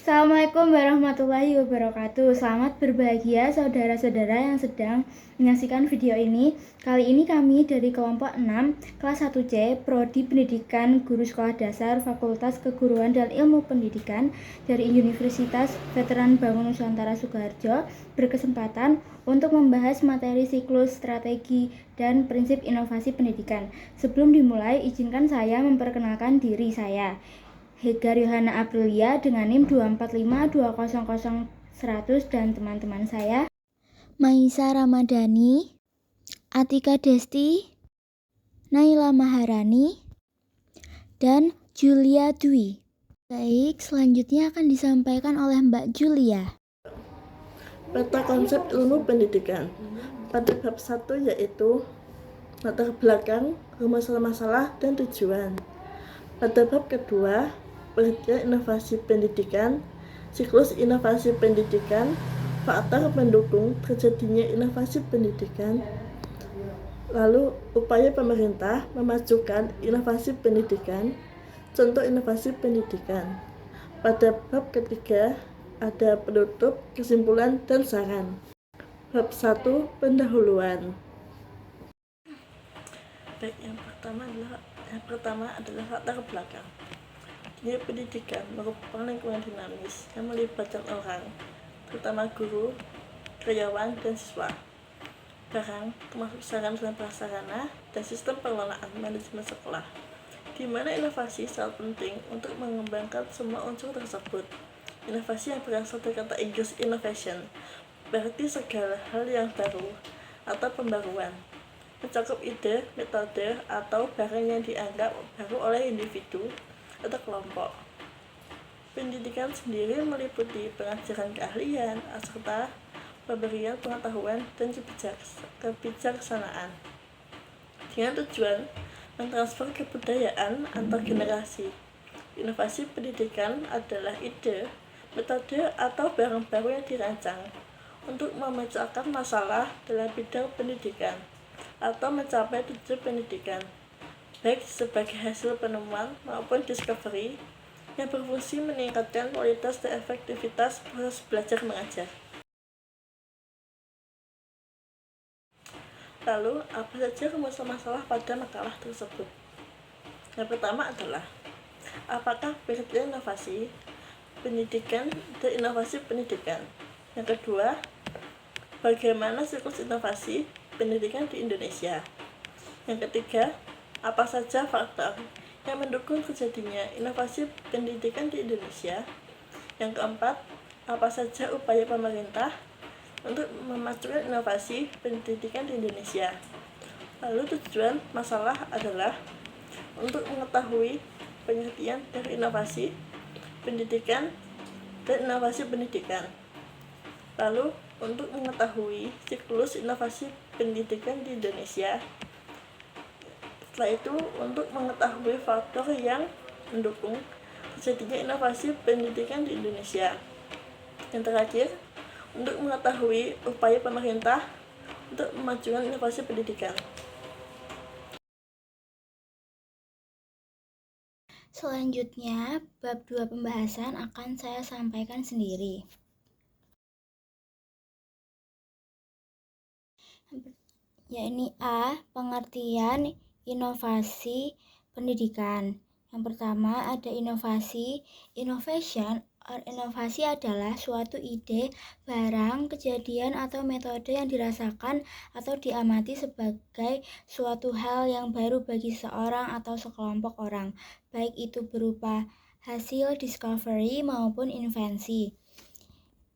Assalamualaikum warahmatullahi wabarakatuh. Selamat berbahagia saudara-saudara yang sedang menyaksikan video ini. Kali ini kami dari kelompok 6 kelas 1C Prodi Pendidikan Guru Sekolah Dasar Fakultas Keguruan dan Ilmu Pendidikan dari Universitas Veteran Bangun Nusantara Sukoharjo berkesempatan untuk membahas materi siklus strategi dan prinsip inovasi pendidikan. Sebelum dimulai, izinkan saya memperkenalkan diri saya. Hegar Yohana Aprilia dengan NIM 245200100 dan teman-teman saya Maisa Ramadhani, Atika Desti, Naila Maharani, dan Julia Dwi. Baik, selanjutnya akan disampaikan oleh Mbak Julia. Peta konsep ilmu pendidikan pada bab 1 yaitu latar belakang, rumus masalah, dan tujuan. Pada bab kedua, pengertian inovasi pendidikan, siklus inovasi pendidikan, faktor pendukung terjadinya inovasi pendidikan, lalu upaya pemerintah memajukan inovasi pendidikan, contoh inovasi pendidikan. Pada bab ketiga, ada penutup, kesimpulan, dan saran. Bab 1, pendahuluan. Baik, yang pertama adalah latar belakang. Dunia pendidikan merupakan lingkungan dinamis yang melibatkan orang, terutama guru, karyawan, dan siswa, barang, termasuk sarana dan prasarana, dan sistem pengelolaan manajemen sekolah, di mana inovasi sangat penting untuk mengembangkan semua unsur tersebut. Inovasi yang berasal dari kata Inggris innovation, berarti segala hal yang baru atau pembaruan, mencakup ide, metode, atau barang yang dianggap baru oleh individu atau kelompok. Pendidikan sendiri meliputi pengajaran keahlian, serta pemberian pengetahuan dan kebijaksanaan, dengan tujuan mentransfer kebudayaan antar generasi. Inovasi pendidikan adalah ide, metode, atau barang baru yang dirancang untuk memecahkan masalah dalam bidang pendidikan atau mencapai tujuan pendidikan, baik sebagai hasil penemuan maupun discovery yang berfungsi meningkatkan kualitas dan efektivitas proses belajar mengajar. Lalu, apa saja rumus masalah pada makalah tersebut? Yang pertama adalah, apakah pengertian inovasi pendidikan dan inovasi pendidikan? Yang kedua, bagaimana siklus inovasi pendidikan di Indonesia? Yang ketiga, apa saja faktor yang mendukung terjadinya inovasi pendidikan di Indonesia? Yang keempat, apa saja upaya pemerintah untuk memajukan inovasi pendidikan di Indonesia? Lalu tujuan masalah adalah untuk mengetahui pengertian dari inovasi pendidikan dan inovasi pendidikan. Lalu untuk mengetahui siklus inovasi pendidikan di Indonesia. Setelah itu, untuk mengetahui faktor yang mendukung terjadinya inovasi pendidikan di Indonesia. Yang terakhir, untuk mengetahui upaya pemerintah untuk memajukan inovasi pendidikan. Selanjutnya, bab 2 pembahasan akan saya sampaikan sendiri. Yakni A. Pengertian inovasi pendidikan. Yang pertama ada inovasi. Innovation or inovasi adalah suatu ide, barang, kejadian, atau metode yang dirasakan atau diamati sebagai suatu hal yang baru bagi seorang atau sekelompok orang, baik itu berupa hasil discovery maupun invensi.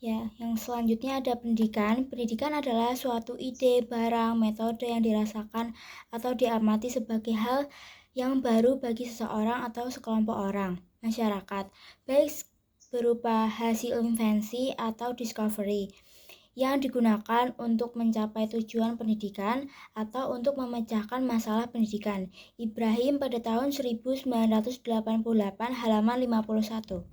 Yang selanjutnya ada pendidikan. Pendidikan adalah suatu ide, barang, metode yang dirasakan atau diamati sebagai hal yang baru bagi seseorang atau sekelompok orang, masyarakat, baik berupa hasil invensi atau discovery, yang digunakan untuk mencapai tujuan pendidikan atau untuk memecahkan masalah pendidikan. Ibrahim pada tahun 1988 halaman 51.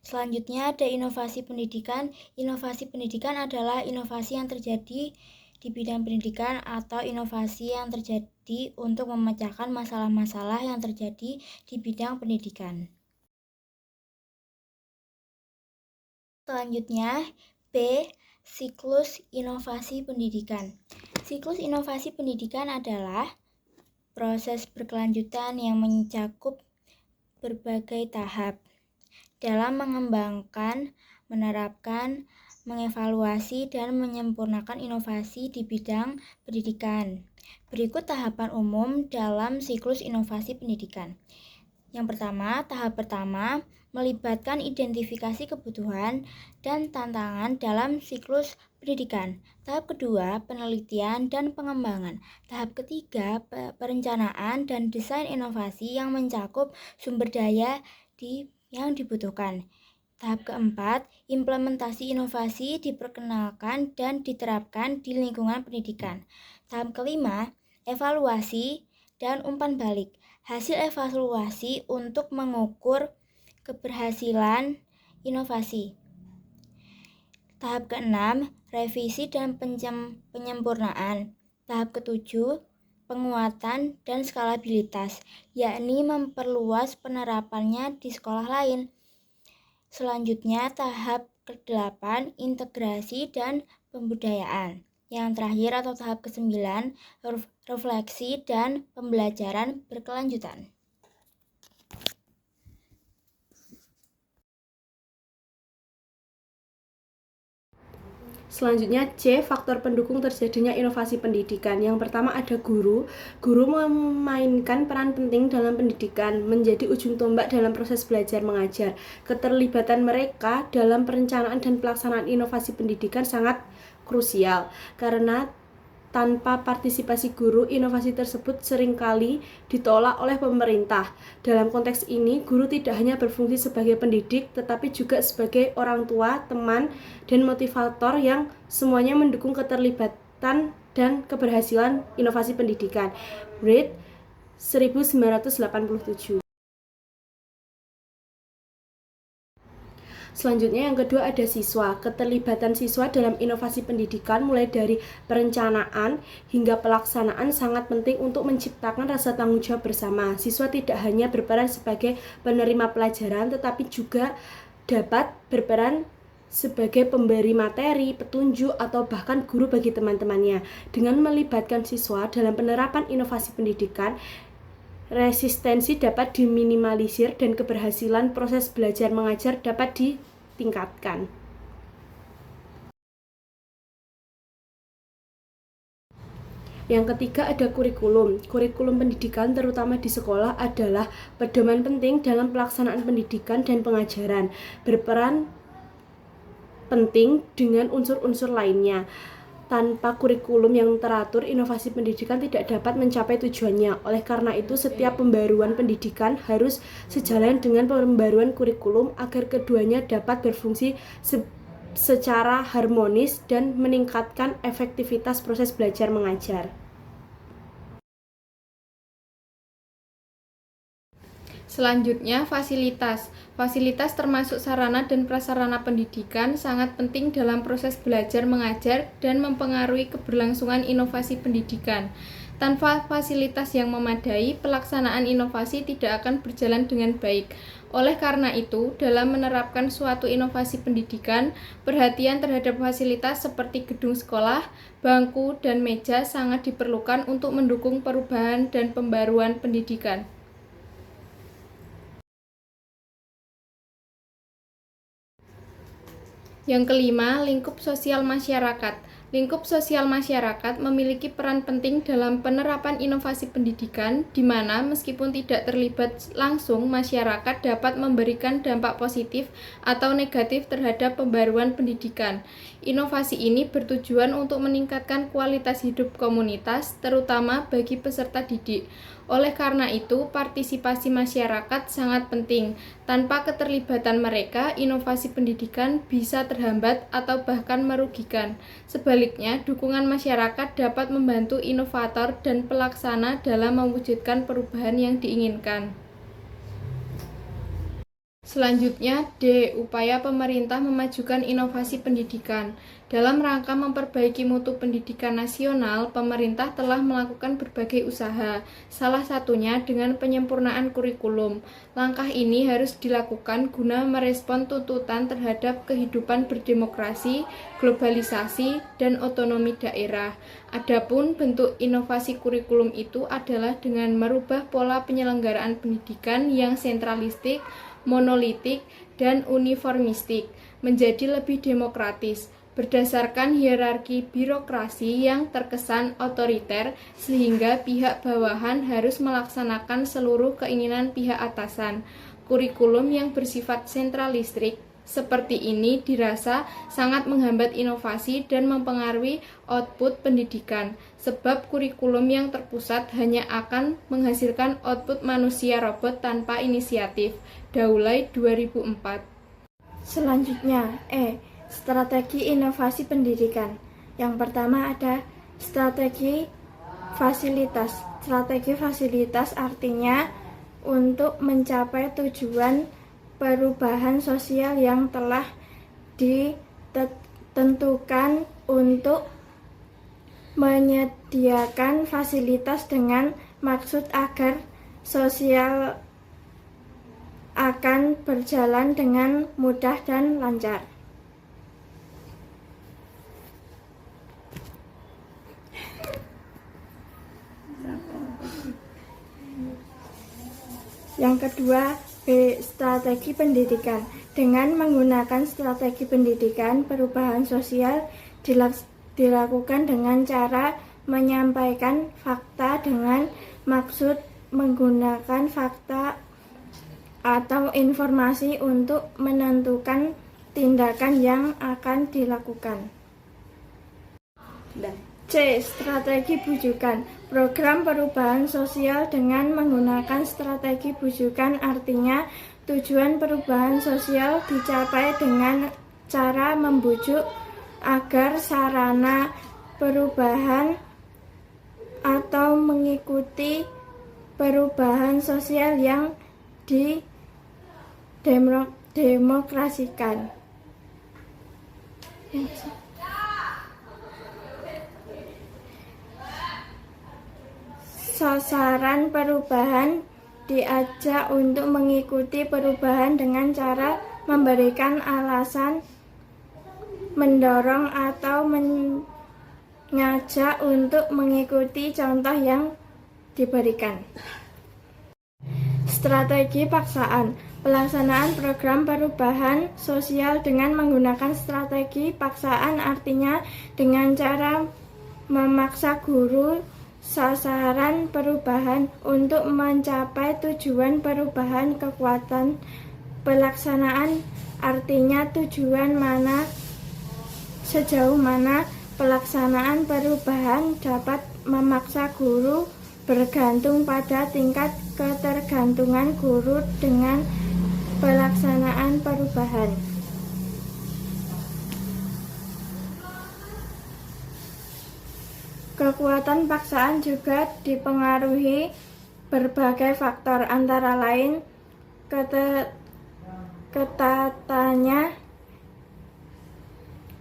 Selanjutnya ada inovasi pendidikan. Inovasi pendidikan adalah inovasi yang terjadi di bidang pendidikan atau inovasi yang terjadi untuk memecahkan masalah-masalah yang terjadi di bidang pendidikan. Selanjutnya, B. Siklus inovasi pendidikan. Siklus inovasi pendidikan adalah proses berkelanjutan yang mencakup berbagai tahap dalam mengembangkan, menerapkan, mengevaluasi, dan menyempurnakan inovasi di bidang pendidikan. Berikut tahapan umum dalam siklus inovasi pendidikan. Yang pertama, tahap pertama melibatkan identifikasi kebutuhan dan tantangan dalam siklus pendidikan. Tahap kedua, penelitian dan pengembangan. Tahap ketiga, perencanaan dan desain inovasi yang mencakup sumber daya yang dibutuhkan. Tahap keempat, implementasi inovasi diperkenalkan dan diterapkan di lingkungan pendidikan. Tahap kelima, evaluasi dan umpan balik. Hasil evaluasi untuk mengukur keberhasilan inovasi. Tahap keenam, revisi dan penyempurnaan. Tahap ketujuh, penguatan dan skalabilitas, yakni memperluas penerapannya di sekolah lain. Selanjutnya, tahap ke-8, integrasi dan pembudayaan. Yang terakhir atau tahap ke-9, refleksi dan pembelajaran berkelanjutan. Selanjutnya C, faktor pendukung terjadinya inovasi pendidikan. Yang pertama ada guru. Guru memainkan peran penting dalam pendidikan, menjadi ujung tombak dalam proses belajar mengajar. Keterlibatan mereka dalam perencanaan dan pelaksanaan inovasi pendidikan sangat krusial, karena tanpa partisipasi guru, inovasi tersebut seringkali ditolak oleh pemerintah. Dalam konteks ini, guru tidak hanya berfungsi sebagai pendidik, tetapi juga sebagai orang tua, teman, dan motivator yang semuanya mendukung keterlibatan dan keberhasilan inovasi pendidikan. Reid 1987. Selanjutnya yang kedua ada siswa. Keterlibatan siswa dalam inovasi pendidikan mulai dari perencanaan hingga pelaksanaan sangat penting untuk menciptakan rasa tanggung jawab bersama. Siswa tidak hanya berperan sebagai penerima pelajaran, tetapi juga dapat berperan sebagai pemberi materi, petunjuk, atau bahkan guru bagi teman-temannya. Dengan melibatkan siswa dalam penerapan inovasi pendidikan, resistensi dapat diminimalisir dan keberhasilan proses belajar mengajar dapat ditingkatkan. Yang ketiga ada kurikulum. Kurikulum pendidikan terutama di sekolah adalah pedoman penting dalam pelaksanaan pendidikan dan pengajaran, berperan penting dengan unsur-unsur lainnya. Tanpa kurikulum yang teratur, inovasi pendidikan tidak dapat mencapai tujuannya. Oleh karena itu, setiap pembaruan pendidikan harus sejalan dengan pembaruan kurikulum agar keduanya dapat berfungsi secara harmonis dan meningkatkan efektivitas proses belajar mengajar. Selanjutnya, fasilitas. Fasilitas termasuk sarana dan prasarana pendidikan sangat penting dalam proses belajar mengajar dan mempengaruhi keberlangsungan inovasi pendidikan. Tanpa fasilitas yang memadai, pelaksanaan inovasi tidak akan berjalan dengan baik. Oleh karena itu, dalam menerapkan suatu inovasi pendidikan, perhatian terhadap fasilitas seperti gedung sekolah, bangku, dan meja sangat diperlukan untuk mendukung perubahan dan pembaruan pendidikan. Yang kelima, lingkup sosial masyarakat. Lingkup sosial masyarakat memiliki peran penting dalam penerapan inovasi pendidikan, di mana meskipun tidak terlibat langsung, masyarakat dapat memberikan dampak positif atau negatif terhadap pembaruan pendidikan. Inovasi ini bertujuan untuk meningkatkan kualitas hidup komunitas, terutama bagi peserta didik. Oleh karena itu, partisipasi masyarakat sangat penting. Tanpa keterlibatan mereka, inovasi pendidikan bisa terhambat atau bahkan merugikan. Sebaliknya, dukungan masyarakat dapat membantu inovator dan pelaksana dalam mewujudkan perubahan yang diinginkan. Selanjutnya, D. Upaya pemerintah memajukan inovasi pendidikan. Dalam rangka memperbaiki mutu pendidikan nasional, pemerintah telah melakukan berbagai usaha, salah satunya dengan penyempurnaan kurikulum. Langkah ini harus dilakukan guna merespon tuntutan terhadap kehidupan berdemokrasi, globalisasi, dan otonomi daerah. Adapun bentuk inovasi kurikulum itu adalah dengan merubah pola penyelenggaraan pendidikan yang sentralistik, monolitik, dan uniformistik menjadi lebih demokratis, berdasarkan hierarki birokrasi yang terkesan otoriter, sehingga pihak bawahan harus melaksanakan seluruh keinginan pihak atasan. Kurikulum yang bersifat sentralistik seperti ini dirasa sangat menghambat inovasi dan mempengaruhi output pendidikan, sebab kurikulum yang terpusat hanya akan menghasilkan output manusia robot tanpa inisiatif. Daulay 2004. Selanjutnya, strategi inovasi pendidikan. Yang pertama ada strategi fasilitas. Strategi fasilitas artinya untuk mencapai tujuan perubahan sosial yang telah ditentukan untuk menyediakan fasilitas dengan maksud agar sosial akan berjalan dengan mudah dan lancar. Yang kedua, B. Strategi pendidikan. Dengan menggunakan strategi pendidikan, perubahan sosial dilakukan dengan cara menyampaikan fakta dengan maksud menggunakan fakta atau informasi untuk menentukan tindakan yang akan dilakukan. C. Strategi bujukan. Program perubahan sosial dengan menggunakan strategi bujukan artinya tujuan perubahan sosial dicapai dengan cara membujuk agar sarana perubahan atau mengikuti perubahan sosial yang didemokrasikan. Sasaran perubahan diajak untuk mengikuti perubahan dengan cara memberikan alasan, mendorong atau mengajak untuk mengikuti contoh yang diberikan. Strategi paksaan. Pelaksanaan program perubahan sosial dengan menggunakan strategi paksaan artinya dengan cara memaksa guru sasaran perubahan untuk mencapai tujuan perubahan. Kekuatan pelaksanaan artinya tujuan mana, sejauh mana pelaksanaan perubahan dapat memaksa guru, bergantung pada tingkat ketergantungan guru dengan pelaksanaan perubahan. Kekuatan paksaan juga dipengaruhi berbagai faktor, antara lain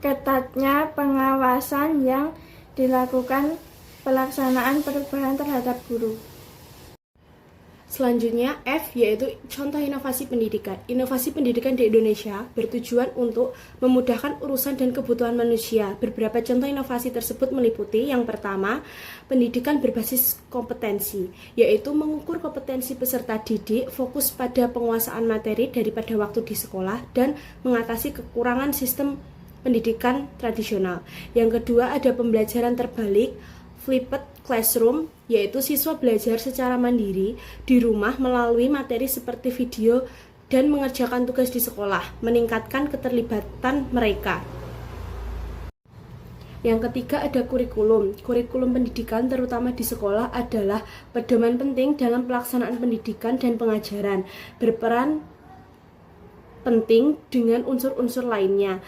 ketatnya pengawasan yang dilakukan pelaksanaan perubahan terhadap guru. Selanjutnya F, yaitu contoh inovasi pendidikan. Inovasi pendidikan di Indonesia bertujuan untuk memudahkan urusan dan kebutuhan manusia. Beberapa contoh inovasi tersebut meliputi yang pertama, pendidikan berbasis kompetensi, yaitu mengukur kompetensi peserta didik, fokus pada penguasaan materi daripada waktu di sekolah, dan mengatasi kekurangan sistem pendidikan tradisional. Yang kedua, ada pembelajaran terbalik, flipped classroom, yaitu siswa belajar secara mandiri di rumah melalui materi seperti video dan mengerjakan tugas di sekolah, meningkatkan keterlibatan mereka. Yang ketiga, ada kurikulum. Kurikulum pendidikan terutama di sekolah adalah pedoman penting dalam pelaksanaan pendidikan dan pengajaran, berperan penting dengan unsur-unsur lainnya.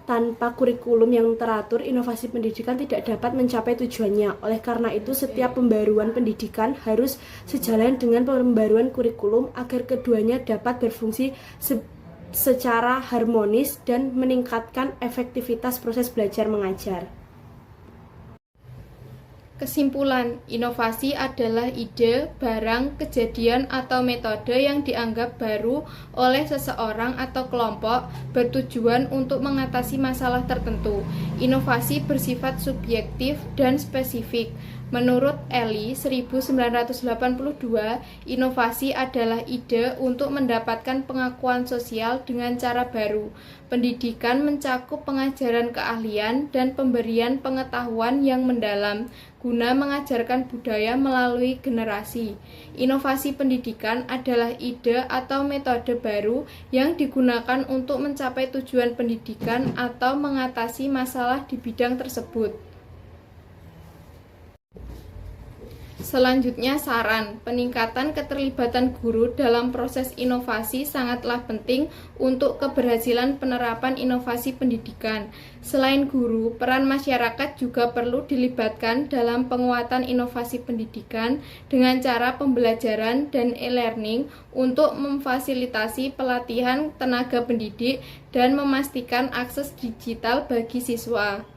Tanpa kurikulum yang teratur, inovasi pendidikan tidak dapat mencapai tujuannya. Oleh karena itu, setiap pembaruan pendidikan harus sejalan dengan pembaruan kurikulum agar keduanya dapat berfungsi secara harmonis dan meningkatkan efektivitas proses belajar mengajar. Kesimpulan, inovasi adalah ide, barang, kejadian, atau metode yang dianggap baru oleh seseorang atau kelompok bertujuan untuk mengatasi masalah tertentu. Inovasi bersifat subjektif dan spesifik. Menurut Eli 1982, inovasi adalah ide untuk mendapatkan pengakuan sosial dengan cara baru. Pendidikan mencakup pengajaran keahlian dan pemberian pengetahuan yang mendalam guna mengajarkan budaya melalui generasi. Inovasi pendidikan adalah ide atau metode baru yang digunakan untuk mencapai tujuan pendidikan atau mengatasi masalah di bidang tersebut. Selanjutnya, saran. Peningkatan keterlibatan guru dalam proses inovasi sangatlah penting untuk keberhasilan penerapan inovasi pendidikan. Selain guru, peran masyarakat juga perlu dilibatkan dalam penguatan inovasi pendidikan dengan cara pembelajaran dan e-learning untuk memfasilitasi pelatihan tenaga pendidik dan memastikan akses digital bagi siswa.